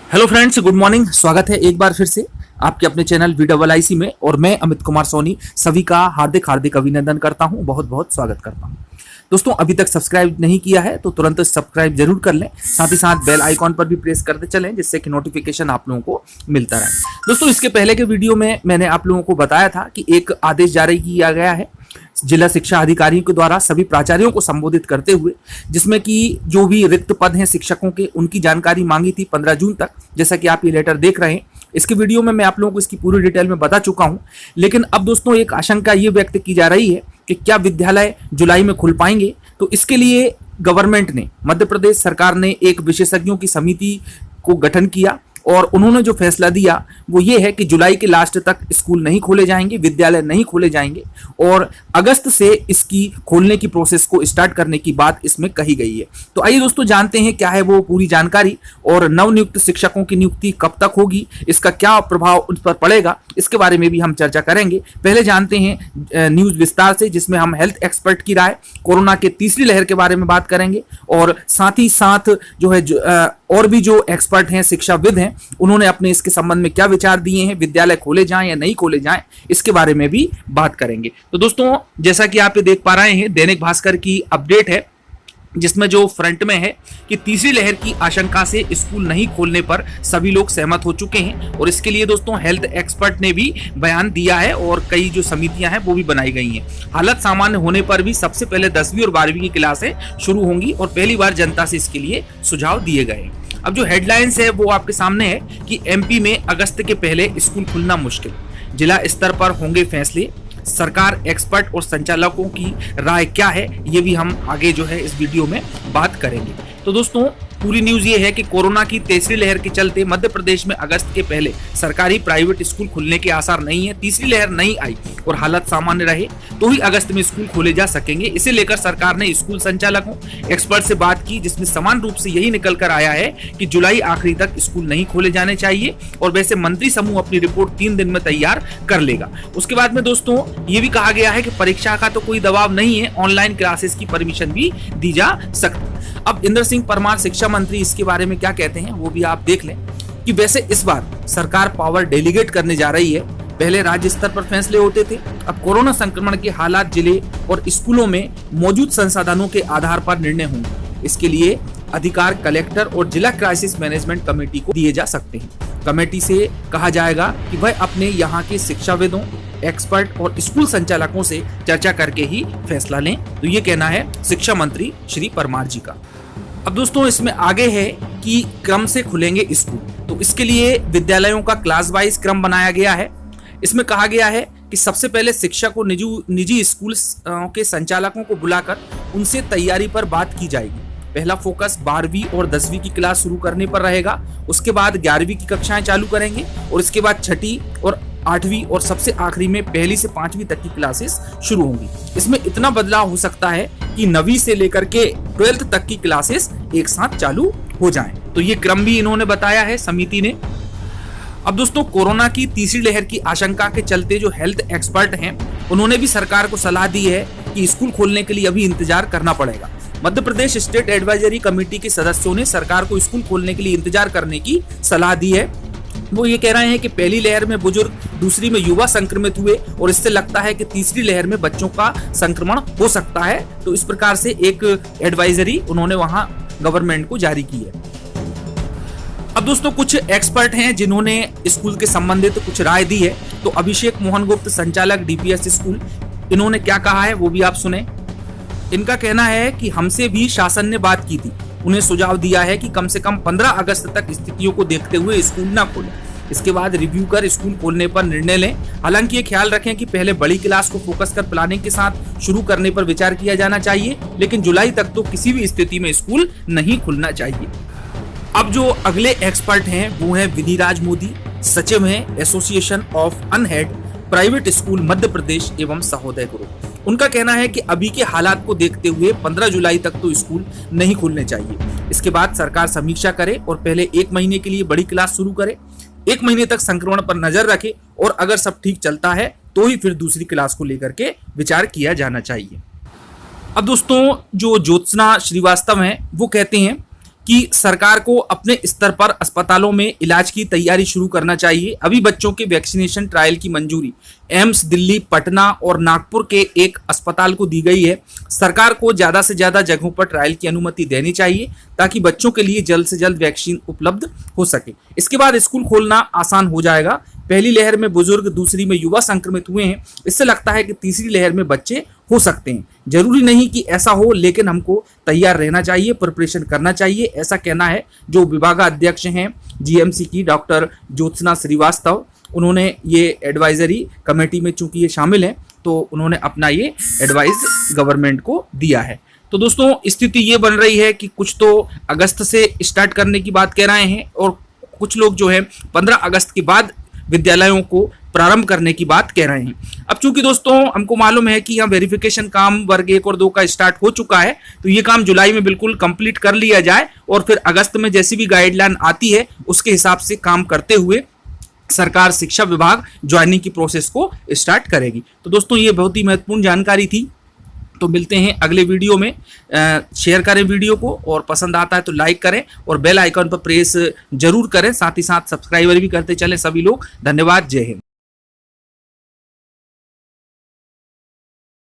Hello friends, good morning. स्वागत है एक बार फिर से आपके अपने चैनल VIIC में। और मैं अमित कुमार सोनी सभी का हार्दिक हार्दिक अभिनंदन करता हूं, बहुत बहुत स्वागत करता हूं। दोस्तों, अभी तक सब्सक्राइब नहीं किया है तो तुरंत सब्सक्राइब जरूर कर लें, साथ ही साथ बेल आइकॉन पर भी प्रेस करते चलें जिससे कि नोटिफिकेशन आप लोगों को मिलता रहे। दोस्तों, इसके पहले के वीडियो में मैंने आप लोगों को बताया था कि एक आदेश जारी किया गया है जिला शिक्षा अधिकारियों के द्वारा सभी प्राचार्यों को संबोधित करते हुए, जिसमें कि जो भी रिक्त पद हैं शिक्षकों के उनकी जानकारी मांगी थी 15 जून तक। जैसा कि आप ये लेटर देख रहे हैं, इसके वीडियो में मैं आप लोगों को इसकी पूरी डिटेल में बता चुका हूं। लेकिन अब दोस्तों एक आशंका ये व्यक्त की जा रही है कि क्या विद्यालय जुलाई में खुल पाएंगे। तो इसके लिए गवर्नमेंट ने, मध्य प्रदेश सरकार ने एक विशेषज्ञों की समिति को गठन किया और उन्होंने जो फैसला दिया वो ये है कि जुलाई के लास्ट तक स्कूल नहीं खोले जाएंगे, विद्यालय नहीं खोले जाएंगे और अगस्त से इसकी खोलने की प्रोसेस को स्टार्ट करने की बात इसमें कही गई है। तो आइए दोस्तों जानते हैं क्या है वो पूरी जानकारी और नवनियुक्त शिक्षकों की नियुक्ति कब तक होगी, इसका क्या प्रभाव उन पर पड़ेगा, इसके बारे में भी हम चर्चा करेंगे। पहले जानते हैं न्यूज विस्तार से, जिसमें हम हेल्थ एक्सपर्ट की राय, कोरोना के तीसरी लहर के बारे में बात करेंगे और साथ ही साथ जो है और भी जो एक्सपर्ट हैं, शिक्षाविद हैं, उन्होंने अपने इसके संबंध में क्या विचार दिए हैं, विद्यालय खोले जाएं या नहीं खोले जाएं, इसके बारे में भी बात करेंगे। तो दोस्तों, जैसा कि आप ये देख पा रहे हैं, दैनिक भास्कर की अपडेट है जिसमें जो फ्रंट में है कि तीसरी लहर की आशंका से स्कूल नहीं खोलने पर सभी लोग सहमत हो चुके हैं। और इसके लिए दोस्तों हेल्थ एक्सपर्ट ने भी बयान दिया है और कई जो समितियां हैं वो भी बनाई गई हैं। हालत सामान्य होने पर भी सबसे पहले 10वीं और 12वीं की क्लासें शुरू होंगी और पहली बार जनता से इसके लिए सुझाव दिए गए हैं। अब जो हेडलाइंस है वो आपके सामने है कि MP में अगस्त के पहले स्कूल खुलना मुश्किल, जिला स्तर पर होंगे फैसले, सरकार, एक्सपर्ट और संचालकों की राय क्या है, ये भी हम आगे जो है इस वीडियो में बात करेंगे। तो दोस्तों, पूरी न्यूज ये है कि कोरोना की तीसरी लहर के चलते मध्य प्रदेश में अगस्त के पहले सरकारी प्राइवेट स्कूल खुलने के आसार नहीं है। तीसरी लहर नहीं आई और हालत सामान्य रहे तो ही अगस्त में स्कूल खोले जा सकेंगे। इसे लेकर सरकार ने स्कूल संचालकों, एक्सपर्ट से बात की, जिसमें समान रूप से यही निकल कर आया है कि जुलाई आखिरी तक स्कूल नहीं खोले जाने चाहिए। और वैसे मंत्री समूह अपनी रिपोर्ट 3 दिन में तैयार कर लेगा। उसके बाद में दोस्तों ये भी कहा गया है कि परीक्षा का तो कोई दबाव नहीं है, ऑनलाइन क्लासेस की परमिशन भी दी जा सकती। अब इंद्र सिंह परमार शिक्षा मंत्री इसके बारे में क्या कहते हैं वो भी आप देख लें कि वैसे इस बार सरकार पावर डेलीगेट करने जा रही है। पहले राज्य स्तर पर फैसले होते थे, अब कोरोना संक्रमण के हालात जिले और स्कूलों में मौजूद संसाधनों के आधार पर निर्णय होंगे। इसके लिए अधिकार कलेक्टर और जिला क्राइसिस मैनेजमेंट कमेटी को दिए जा सकते हैं। कमेटी से कहा जाएगा कि वह अपने यहाँ के शिक्षाविदों, एक्सपर्ट और स्कूल संचालकों से चर्चा करके ही फैसला लें। तो ये कहना है शिक्षा मंत्री श्री परमार जी का। अब दोस्तों इसमें आगे है कि क्रम से खुलेंगे स्कूल, तो इसके लिए विद्यालयों का क्लास वाइज क्रम बनाया गया है। इसमें कहा गया है कि सबसे पहले शिक्षक और निजी स्कूल के संचालकों को बुलाकर उनसे तैयारी पर बात की जाएगी। पहला फोकस 12वीं और 10वीं की क्लास शुरू करने पर रहेगा। उसके बाद 11वीं की कक्षाएं चालू करेंगे और इसके बाद 6ठी और 8वीं और सबसे आखिरी में 1ली से 5वीं तक की क्लासेस शुरू होंगी। इसमें इतना बदलाव हो सकता है कि 9वीं से लेकर के 12th तक की क्लासेस एक साथ चालू हो जाएं। तो ये क्रम भी इन्होंने बताया है समिति ने। अब दोस्तों, कोरोना की तीसरी लहर की आशंका के चलते जो हेल्थ एक्सपर्ट हैं उन्होंने भी सरकार को सलाह दी है कि स्कूल खोलने के लिए अभी इंतजार करना पड़ेगा। Madhya Pradesh state advisory committee के सदस्यों ने सरकार को स्कूल खोलने के लिए इंतजार करने की सलाह दी है। वो ये कह रहे हैं कि पहली लहर में बुजुर्ग, दूसरी में युवा संक्रमित हुए और इससे लगता है कि तीसरी लहर में बच्चों का संक्रमण हो सकता है। तो इस प्रकार से एक एडवाइजरी उन्होंने वहां गवर्नमेंट को जारी की है। अब दोस्तों कुछ एक्सपर्ट हैं जिन्होंने स्कूल के संबंधित कुछ राय दी है। तो अभिषेक मोहन गुप्त, संचालक DPS स्कूल, इन्होंने क्या कहा है वो भी आप सुने। इनका कहना है कि हमसे भी शासन ने बात की थी, उन्हें सुझाव दिया है कि कम से कम 15 अगस्त तक स्थितियों को देखते हुए स्कूल न खोलें, इसके बाद रिव्यू कर स्कूल खोलने पर निर्णय लें। हालांकि ये ख्याल रखें कि पहले बड़ी क्लास को फोकस कर प्लानिंग के साथ शुरू करने पर विचार किया जाना चाहिए, लेकिन जुलाई तक तो किसी भी स्थिति में स्कूल नहीं खुलना चाहिए। अब जो अगले एक्सपर्ट हैं वो हैं विधिराज मोदी, सचिव हैं association of अनहेड private school Madhya Pradesh एवं सहोदय ग्रुप। उनका कहना है कि अभी के हालात को देखते हुए 15 जुलाई तक तो स्कूल नहीं खुलने चाहिए। इसके बाद सरकार समीक्षा करे और पहले 1 महीने के लिए बड़ी क्लास शुरू करे, 1 महीने तक संक्रमण पर नजर रखे और अगर सब ठीक चलता है तो ही फिर दूसरी क्लास को लेकर के विचार किया जाना चाहिए। अब दोस्तों जो ज्योत्सना श्रीवास्तव हैं वो कहते हैं कि सरकार को अपने स्तर पर अस्पतालों में इलाज की तैयारी शुरू करना चाहिए। अभी बच्चों के वैक्सीनेशन ट्रायल की मंजूरी एम्स दिल्ली, पटना और नागपुर के एक अस्पताल को दी गई है। सरकार को ज़्यादा से ज़्यादा जगहों पर ट्रायल की अनुमति देनी चाहिए ताकि बच्चों के लिए जल्द से जल्द वैक्सीन उपलब्ध हो सके। इसके बाद स्कूल खोलना आसान हो जाएगा। पहली लहर में बुजुर्ग, दूसरी में युवा संक्रमित हुए हैं। इससे लगता है कि तीसरी लहर में बच्चे हो सकते हैं। जरूरी नहीं कि ऐसा हो, लेकिन हमको तैयार रहना चाहिए, प्रिपरेशन करना चाहिए, ऐसा कहना है जो विभागाध्यक्ष हैं जीएमसी की डॉक्टर ज्योत्सना श्रीवास्तव। उन्होंने ये एडवाइजरी कमेटी में चूंकि ये शामिल हैं, तो उन्होंने अपना ये एडवाइस गवर्नमेंट को दिया है। तो दोस्तों स्थिति ये बन रही है कि कुछ तो अगस्त से स्टार्ट करने की बात कह रहे हैं और कुछ लोग जो है 15 अगस्त के बाद विद्यालयों को प्रारंभ करने की बात कह रहे हैं। अब चूंकि दोस्तों हमको मालूम है कि यहाँ वेरिफिकेशन काम वर्ग 1 और 2 का स्टार्ट हो चुका है, तो ये काम जुलाई में बिल्कुल कंप्लीट कर लिया जाए और फिर अगस्त में जैसी भी गाइडलाइन आती है उसके हिसाब से काम करते हुए सरकार शिक्षा विभाग ज्वाइनिंग की प्रोसेस को स्टार्ट करेगी। तो दोस्तों ये बहुत ही महत्वपूर्ण जानकारी थी। तो मिलते हैं अगले वीडियो में। शेयर करें वीडियो को और पसंद आता है तो लाइक करें और बेल आइकन पर प्रेस जरूर करें। साथ ही साथ सब्सक्राइबर भी करते चलें सभी लोग। धन्यवाद। जय हिंद।